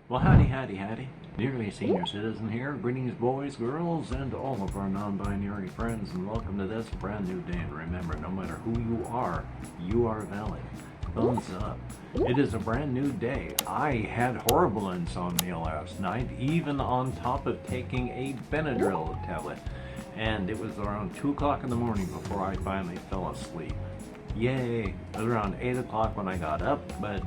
Well, howdy, howdy, howdy. Nearly senior citizen here. Greetings, boys, girls, and all of our non-binary friends, and welcome to this brand new day. And remember, no matter who you are valid. Thumbs up. It is a brand new day. I had horrible insomnia last night, even on top of taking a Benadryl tablet. And it was around 2 o'clock in the morning before I finally fell asleep. Yay! It was around 8 o'clock when I got up, but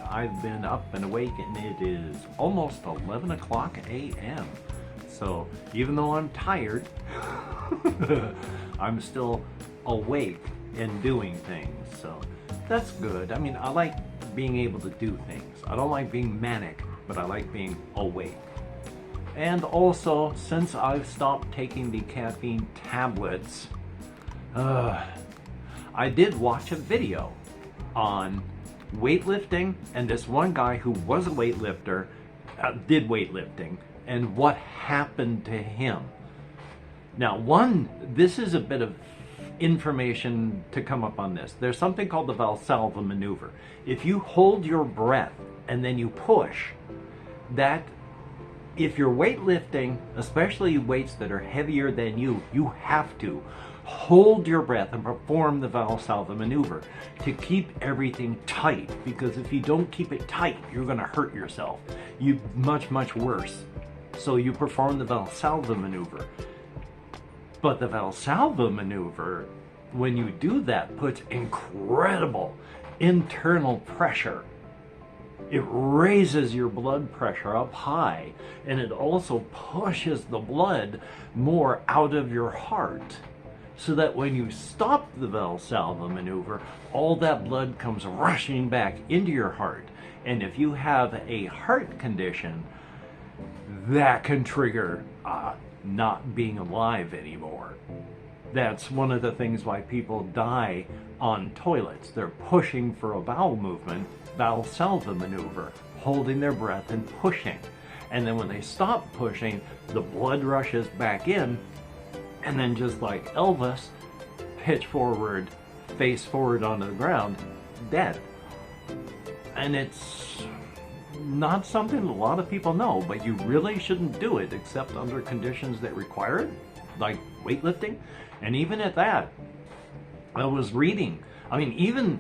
I've been up and awake, and it is almost 11 o'clock a.m. So even though I'm tired, I'm still awake and doing things. So that's good. I mean, I like being able to do things. I don't like being manic, but I like being awake. And also, since I've stopped taking the caffeine tablets, I did watch a video on weightlifting, and this one guy who was a weightlifter did weightlifting, and what happened to him. Now, this is a bit of information to come up on this. There's something called the Val Salva Maneuver. If you hold your breath and then you push, that if you're weightlifting, especially weights that are heavier than you have to hold your breath and perform the Val Salva Maneuver to keep everything tight, because if you don't keep it tight, you're going to hurt yourself. Much worse. So you perform the Val Salva Maneuver. But the Val Salva Maneuver, when you do that, puts incredible internal pressure. It raises your blood pressure up high, and it also pushes the blood more out of your heart, so that when you stop the Val Salva Maneuver, all that blood comes rushing back into your heart. And if you have a heart condition, that can trigger not being alive anymore. That's one of the things why people die on toilets. They're pushing for a bowel movement, Val Salva Maneuver, holding their breath and pushing. And then when they stop pushing, the blood rushes back in, and then just like Elvis, pitch forward, face forward onto the ground, dead. And it's not something a lot of people know, but you really shouldn't do it except under conditions that require it, like weightlifting. And even at that, I was reading, I mean, even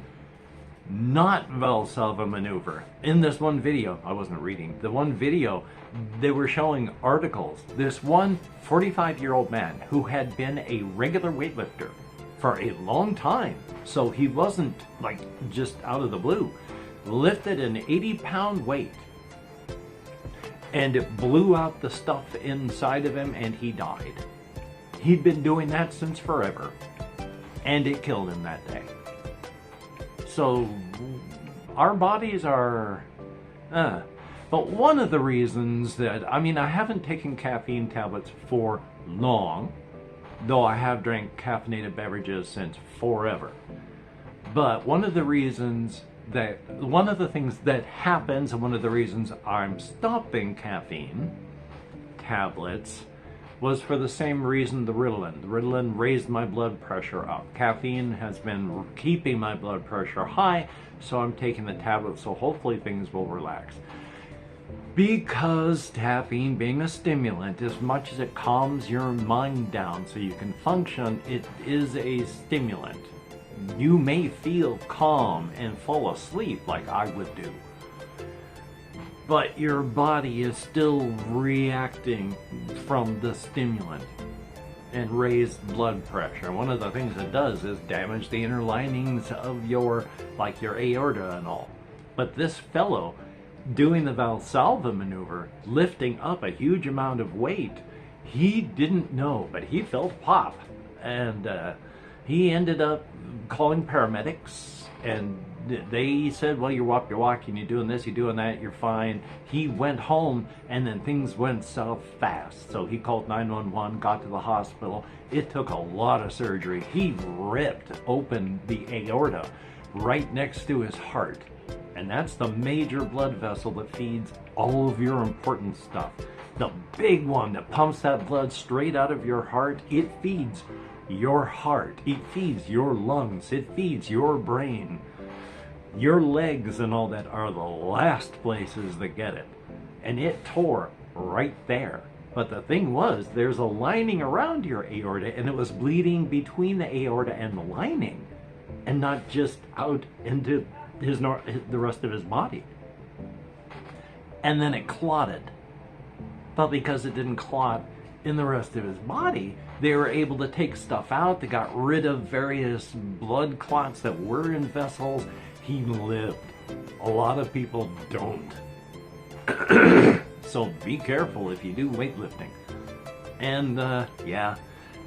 not Val Salva Maneuver. In this one video, I wasn't reading, the one video, they were showing articles. This one 45-year-old man who had been a regular weightlifter for a long time, so he wasn't like just out of the blue, lifted an 80-pound weight, and it blew out the stuff inside of him, and he died. He'd been doing that since forever, and it killed him that day. So our bodies are, but one of the reasons that, I mean, I haven't taken caffeine tablets for long, though I have drank caffeinated beverages since forever. But one of the things that happens, and one of the reasons I'm stopping caffeine tablets, was for the same reason the Ritalin. The Ritalin raised my blood pressure up. Caffeine has been keeping my blood pressure high, so I'm taking the tablet, so hopefully things will relax. Because caffeine, being a stimulant, as much as it calms your mind down so you can function, it is a stimulant. You may feel calm and fall asleep like I would do, but your body is still reacting from the stimulant and raised blood pressure. One of the things it does is damage the inner linings of your aorta and all. But this fellow doing the Val Salva Maneuver, lifting up a huge amount of weight, he didn't know, but he felt pop. And he ended up calling paramedics, and they said, well, you're walking, you're doing this, you're doing that, you're fine. He went home, and then things went south fast. So he called 911, got to the hospital. It took a lot of surgery. He ripped open the aorta right next to his heart. And that's the major blood vessel that feeds all of your important stuff. The big one that pumps that blood straight out of your heart, it feeds your heart. It feeds your lungs. It feeds your brain. Your legs and all that are the last places that get it. and it tore right there. But the thing was, there's a lining around your aorta, and it was bleeding between the aorta and the lining, and not just out into the rest of his body. And then it clotted. But because it didn't clot in the rest of his body, they were able to take stuff out. They got rid of various blood clots that were in vessels. He lived. A lot of people don't. So be careful if you do weightlifting. And yeah,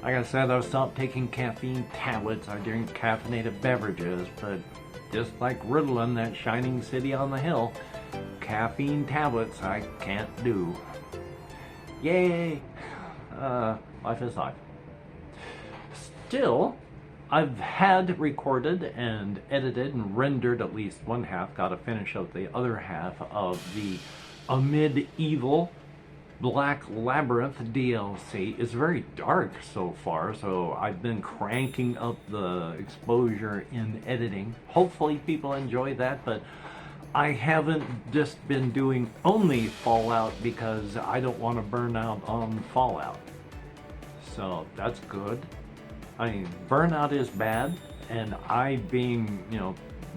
like I said, I've stopped taking caffeine tablets. I drink caffeinated beverages, but just like Ritalin, that shining city on the hill, caffeine tablets I can't do. Yay! Life is life. Still, I've had recorded and edited and rendered at least one half, got to finish out the other half of the Amid Evil Black Labyrinth DLC. It's very dark so far, so I've been cranking up the exposure in editing. Hopefully people enjoy that, but I haven't just been doing only Fallout because I don't want to burn out on Fallout. So that's good. I mean, burnout is bad, and I being,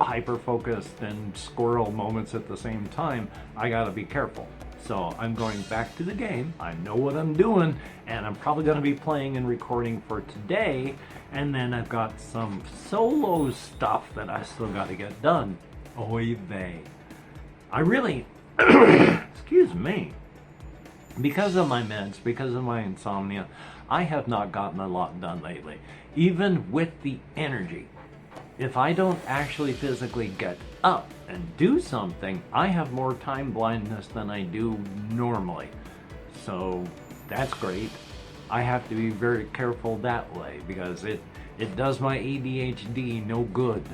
hyper-focused and squirrel moments at the same time, I gotta be careful. So I'm going back to the game. I know what I'm doing, and I'm probably going to be playing and recording for today, and then I've got some solo stuff that I still got to get done. Oy vey. I really, excuse me, because of my meds, because of my insomnia, I have not gotten a lot done lately. Even with the energy. If I don't actually physically get up and do something, I have more time blindness than I do normally. So that's great. I have to be very careful that way because it does my ADHD no good.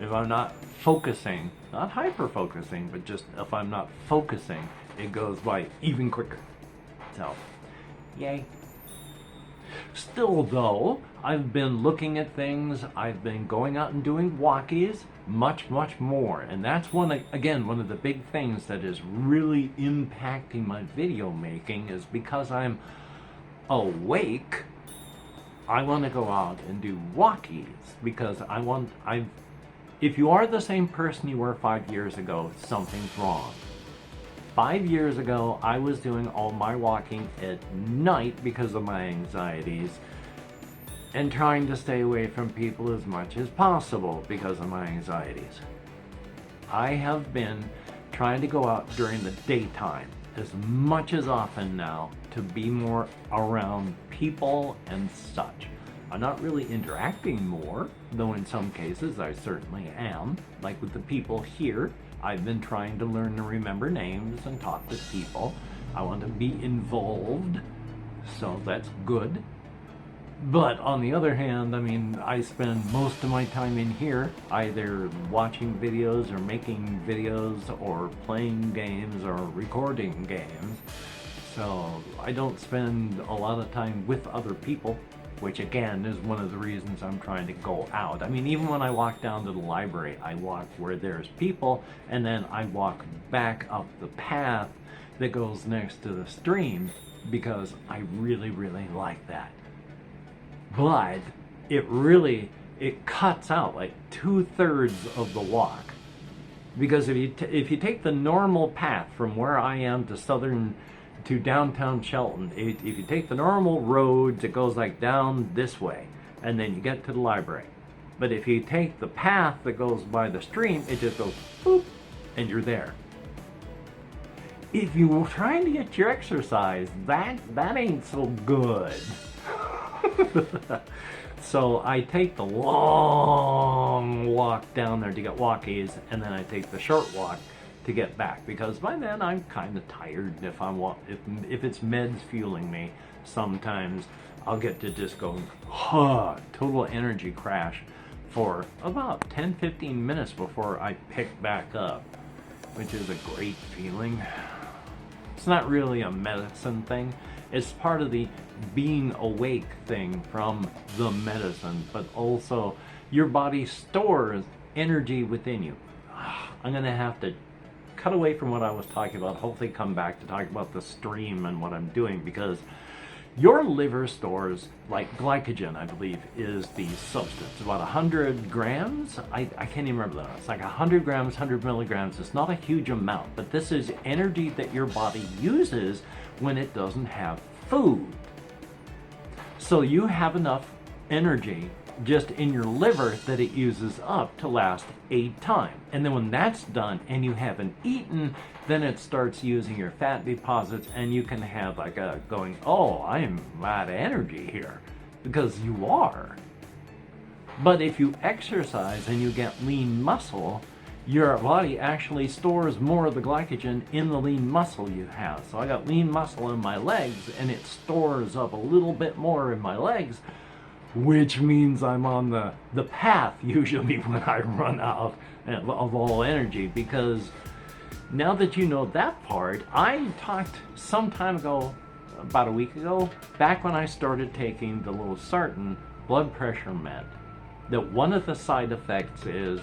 If I'm not focusing, not hyper-focusing, but just if I'm not focusing, it goes by even quicker. So, yay. Still though, I've been looking at things, I've been going out and doing walkies, much more. And that's one of the big things that is really impacting my video making is because I'm awake, I want to go out and do walkies because if you are the same person you were 5 years ago, something's wrong. 5 years ago, I was doing all my walking at night because of my anxieties and trying to stay away from people as much as possible because of my anxieties. I have been trying to go out during the daytime as much as often now to be more around people and such. I'm not really interacting more, though in some cases I certainly am, like with the people here. I've been trying to learn to remember names and talk to people. I want to be involved, so that's good. But on the other hand, I mean, I spend most of my time in here either watching videos or making videos or playing games or recording games. So I don't spend a lot of time with other people, which again is one of the reasons I'm trying to go out. I mean, even when I walk down to the library, I walk where there's people, and then I walk back up the path that goes next to the stream because I really like that. But it cuts out like 2/3 of the walk. Because if you take the normal path from where I am to downtown Shelton, if you take the normal roads, it goes like down this way, and then you get to the library. But if you take the path that goes by the stream, it just goes boop, and you're there. If you're trying to get your exercise, that ain't so good. So I take the long walk down there to get walkies, and then I take the short walk to get back, because by then I'm kind of tired. If it's meds fueling me, sometimes I'll get to just go total energy crash for about 10-15 minutes before I pick back up, which is a great feeling. It's not really a medicine thing. It's part of the being awake thing from the medicine, but also your body stores energy within you. I'm gonna have to cut away from what I was talking about, hopefully come back to talk about the stream and what I'm doing, because your liver stores, like glycogen, I believe, is the substance. About 100 grams? I can't even remember that. It's like 100 grams, 100 milligrams. It's not a huge amount, but this is energy that your body uses when it doesn't have food. So you have enough energy just in your liver that it uses up to last a time. And then when that's done and you haven't eaten, then it starts using your fat deposits, and you can have like a going, oh, I'm out of energy here, because you are. But if you exercise and you get lean muscle, your body actually stores more of the glycogen in the lean muscle you have. So I got lean muscle in my legs, and it stores up a little bit more in my legs, which means I'm on the path usually when I run out of all energy. Because now that you know that part, I talked some time ago, about a week ago, back when I started taking the losartan blood pressure med, that one of the side effects is,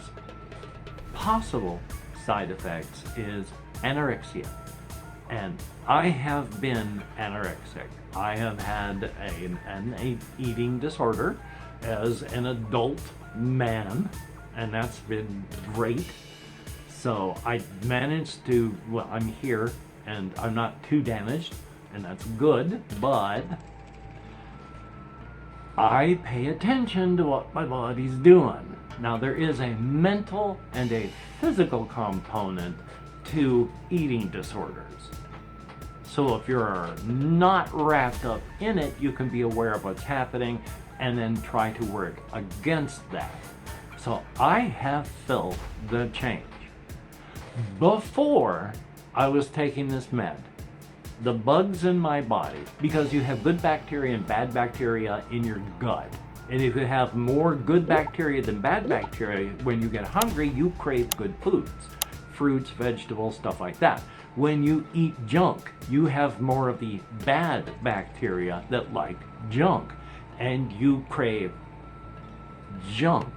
possible side effects, is anorexia. And I have been anorexic. I have had an eating disorder as an adult man, and that's been great. So I managed to, well, I'm here and I'm not too damaged, and that's good, but I pay attention to what my body's doing. Now, there is a mental and a physical component to eating disorders. So if you're not wrapped up in it, you can be aware of what's happening and then try to work against that. So I have felt the change. Before I was taking this med, the bugs in my body, because you have good bacteria and bad bacteria in your gut, and if you have more good bacteria than bad bacteria, when you get hungry, you crave good foods, fruits, vegetables, stuff like that. When you eat junk, you have more of the bad bacteria that like junk, and you crave junk.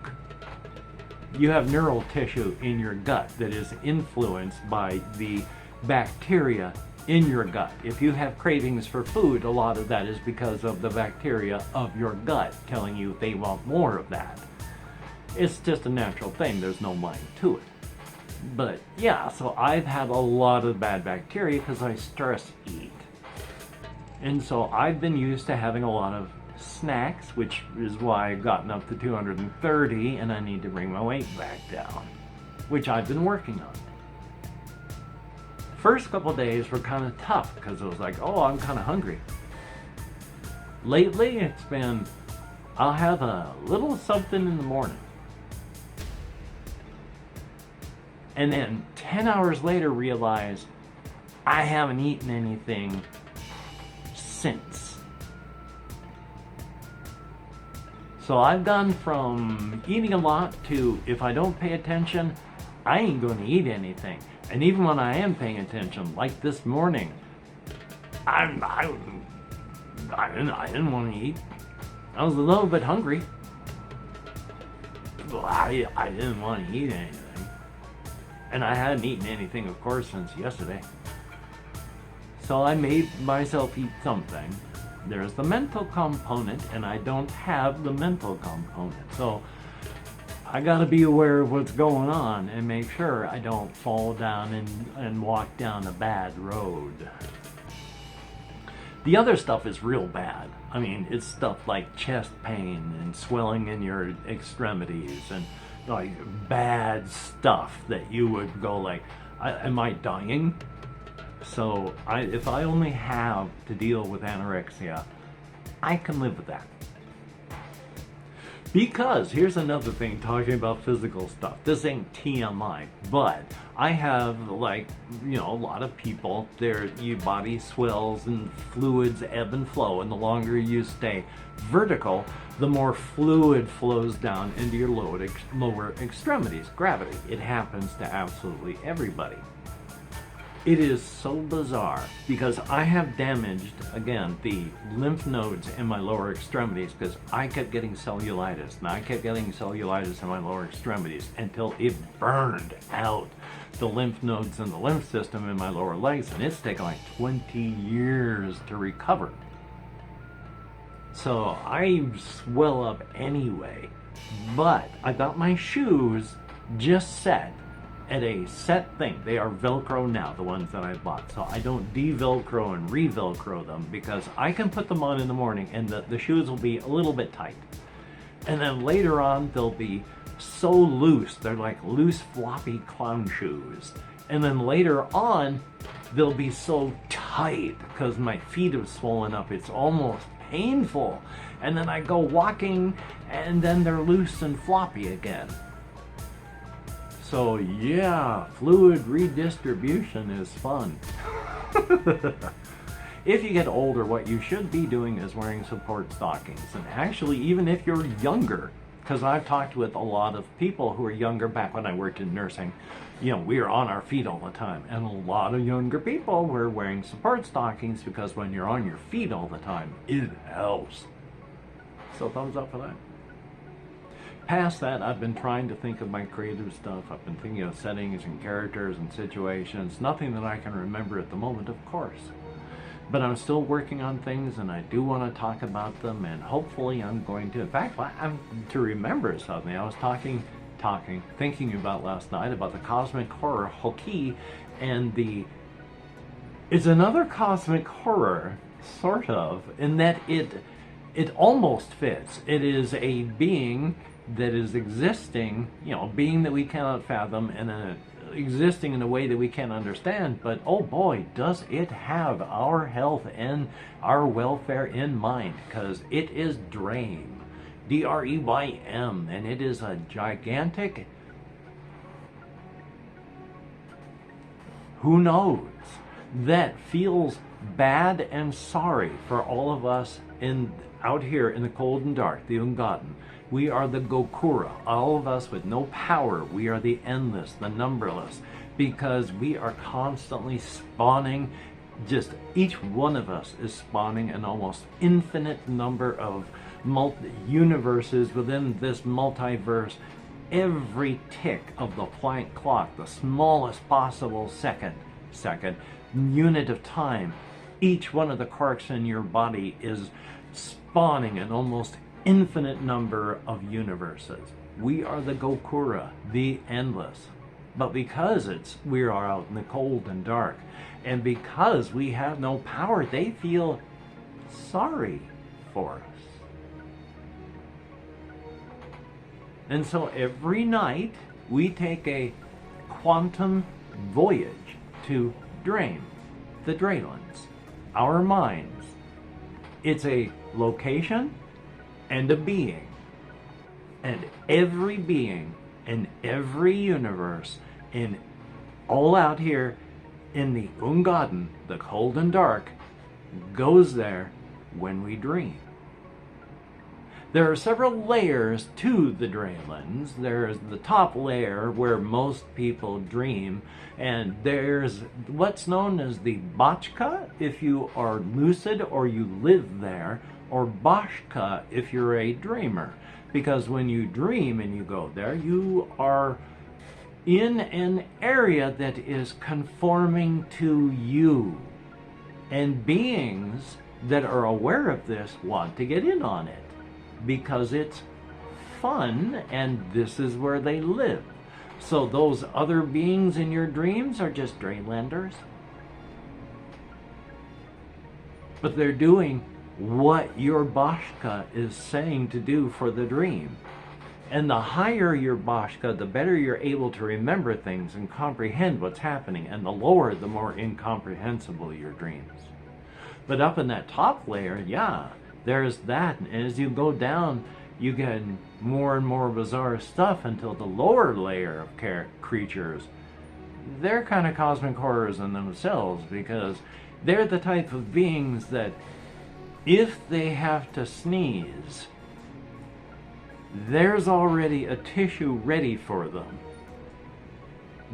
You have neural tissue in your gut that is influenced by the bacteria in your gut. If you have cravings for food, a lot of that is because of the bacteria of your gut telling you they want more of that. It's just a natural thing. There's no mind to it. But yeah, so I've had a lot of bad bacteria because I stress eat. And so I've been used to having a lot of snacks, which is why I've gotten up to 230, and I need to bring my weight back down, which I've been working on. First couple days were kind of tough because it was like, oh, I'm kind of hungry. Lately, it's been, I'll have a little something in the morning. And then 10 hours later realize I haven't eaten anything since. So I've gone from eating a lot to, if I don't pay attention, I ain't going to eat anything. And even when I am paying attention, like this morning, I didn't want to eat. I was a little bit hungry. Well, I didn't want to eat anything. And I hadn't eaten anything, of course, since yesterday. So I made myself eat something. There's the mental component, and I don't have the mental component. So I gotta be aware of what's going on and make sure I don't fall down and walk down a bad road. The other stuff is real bad. I mean, it's stuff like chest pain and swelling in your extremities and like bad stuff that you would go like, am I dying? So if I only have to deal with anorexia, I can live with that. Because here's another thing, talking about physical stuff. This ain't TMI, but I have, like, you know, a lot of people, your body swells and fluids ebb and flow, and the longer you stay vertical, the more fluid flows down into your lower extremities. Gravity. It happens to absolutely everybody. It is so bizarre because I have damaged, again, the lymph nodes in my lower extremities because I kept getting cellulitis, and I kept getting cellulitis in my lower extremities until it burned out the lymph nodes in the lymph system in my lower legs, and it's taken like 20 years to recover. So I swell up anyway, but I got my shoes just set at a set thing. They are Velcro now, the ones that I bought. So I don't de-Velcro and re-Velcro them because I can put them on in the morning and the shoes will be a little bit tight. And then later on, they'll be so loose. They're like loose, floppy clown shoes. And then later on, they'll be so tight because my feet have swollen up. It's almost painful. And then I go walking and then they're loose and floppy again. So yeah, fluid redistribution is fun. If you get older, what you should be doing is wearing support stockings. And actually, even if you're younger, because I've talked with a lot of people who are younger back when I worked in nursing, you know, we were on our feet all the time. And a lot of younger people were wearing support stockings because when you're on your feet all the time, it helps. So thumbs up for that. Past that, I've been trying to think of my creative stuff. I've been thinking of settings and characters and situations. Nothing that I can remember at the moment, of course. But I'm still working on things, and I do want to talk about them, and hopefully I'm going to. In fact, to remember something, I was thinking about last night about the cosmic horror Hoki, and it's another cosmic horror, sort of, in that it almost fits. It is a being that is existing, you know, a being that we cannot fathom and existing in a way that we can't understand, but oh boy, does it have our health and our welfare in mind, because it is Dreym, D-R-E-Y-M, and it is a gigantic, who knows, that feels bad and sorry for all of us out here in the cold and dark, the Ungotten. We are the Gokura, all of us with no power. We are the endless, the numberless, because we are constantly spawning. Just each one of us is spawning an almost infinite number of universes within this multiverse. Every tick of the Planck clock, the smallest possible second unit of time, each one of the quarks in your body is spawning an almost infinite number of universes. We are the Gokura, the endless. But because we are out in the cold and dark, and because we have no power, they feel sorry for us. And so every night we take a quantum voyage to Dreym, the Dreylands, our minds. It's a location and a being, and every being in every universe, in all out here in the Ungotten, the cold and dark, goes there when we dream. There are several layers to the Dreylands. There's the top layer where most people dream, and there's what's known as the Bachka if you are lucid or you live there, or Bashka if you're a dreamer. Because when you dream and you go there, you are in an area that is conforming to you. And beings that are aware of this want to get in on it, because it's fun and this is where they live. So those other beings in your dreams are just Dreylanders. But they're doing what your Bashka is saying to do for the dream. And the higher your Bashka, the better you're able to remember things and comprehend what's happening, and the lower, the more incomprehensible your dreams. But up in that top layer, yeah, there's that. And as you go down, you get more and more bizarre stuff until the lower layer of creatures, they're kind of cosmic horrors in themselves, because they're the type of beings that if they have to sneeze, there's already a tissue ready for them.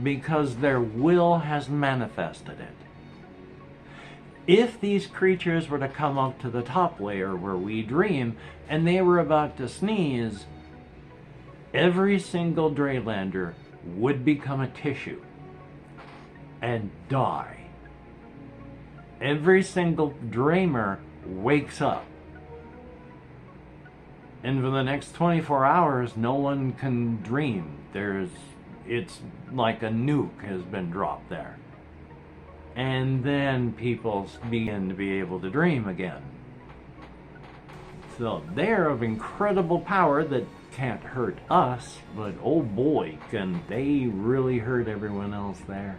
because their will has manifested it. If these creatures were to come up to the top layer where we dream and they were about to sneeze, every single Dreylander would become a tissue and die. Every single dreamer wakes up. And for the next 24 hours, no one can dream. It's like a nuke has been dropped there. And then people begin to be able to dream again. So they're of incredible power that can't hurt us, but oh boy, can they really hurt everyone else there.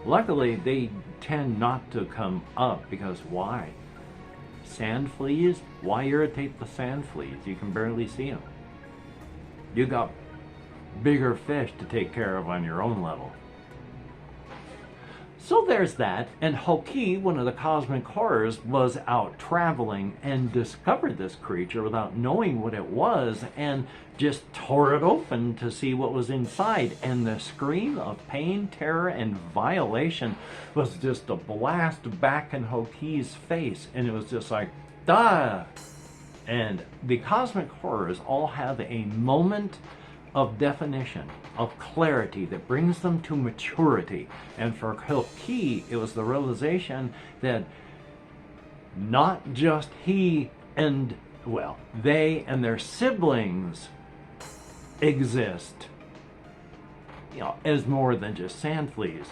Luckily, they tend not to come up, because why? Sand fleas? Why irritate the sand fleas? You can barely see them. You got bigger fish to take care of on your own level. So there's that, and Hoki, one of the cosmic horrors, was out traveling and discovered this creature without knowing what it was, and just tore it open to see what was inside, and the scream of pain, terror, and violation was just a blast back in Hoki's face, and it was just like, duh! And the cosmic horrors all have a moment of definition, of clarity that brings them to maturity. And for Hoki, it was the realization that not just he and, well, they and their siblings exist, as more than just sand fleas,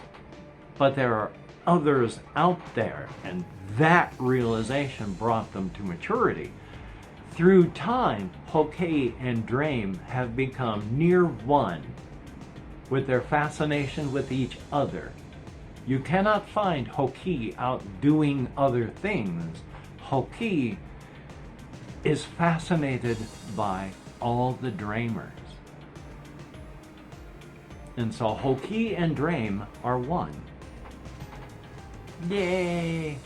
but there are others out there, and that realization brought them to maturity. Through time, Hoki and Drame have become near one with their fascination with each other. You cannot find Hoki out doing other things. Hoki is fascinated by all the Dramers. And so Hoki and Drame are one. Yay!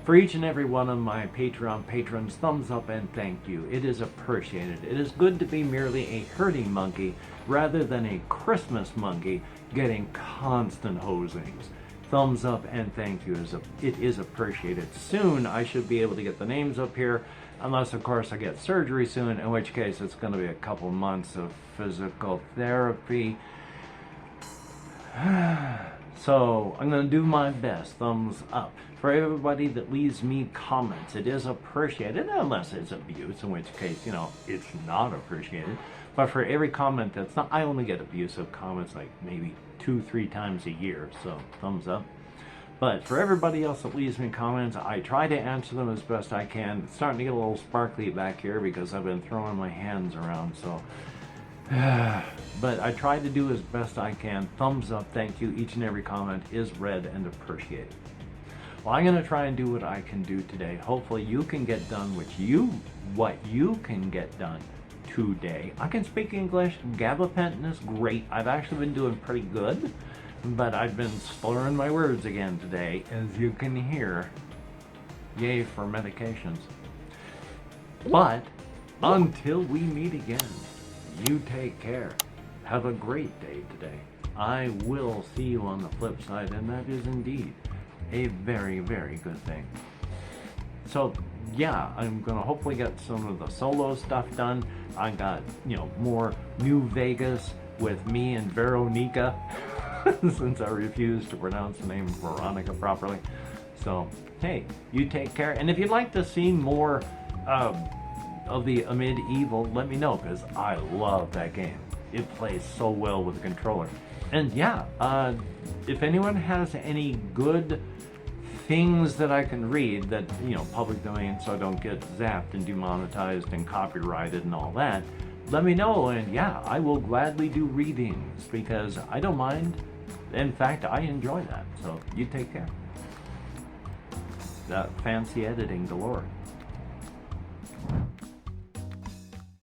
For each and every one of my Patreon patrons, thumbs up and thank you. It is appreciated. It is good to be merely a herding monkey rather than a Christmas monkey getting constant hosings. Thumbs up and thank you. It is appreciated. Soon I should be able to get the names up here, unless of course I get surgery soon, in which case it's going to be a couple months of physical therapy. So I'm going to do my best. Thumbs up. For everybody that leaves me comments, it is appreciated, unless it's abuse, in which case, it's not appreciated. But for every comment that's not, I only get abusive comments like maybe 2-3 times a year, so thumbs up. But for everybody else that leaves me comments, I try to answer them as best I can. It's starting to get a little sparkly back here because I've been throwing my hands around, so... But I try to do as best I can. Thumbs up, thank you. Each and every comment is read and appreciated. Well, I'm going to try and do what I can do today. Hopefully you can get done what you can get done today. I can speak English. Gabapentin is great. I've actually been doing pretty good, but I've been slurring my words again today, as you can hear. Yay for medications. But until we meet again, you take care. Have a great day today. I will see you on the flip side, and that is indeed a very, very good thing. So yeah, I'm gonna hopefully get some of the solo stuff done. I got, more New Vegas with me and Veronica, since I refuse to pronounce the name Veronica properly. So hey, you take care. And if you'd like to see more of the Amid Evil, let me know, because I love that game. It plays so well with the controller. And yeah, if anyone has any good things that I can read that, public domain, so I don't get zapped and demonetized and copyrighted and all that, let me know, and yeah, I will gladly do readings, because I don't mind. In fact, I enjoy that. So you take care. Fancy editing galore.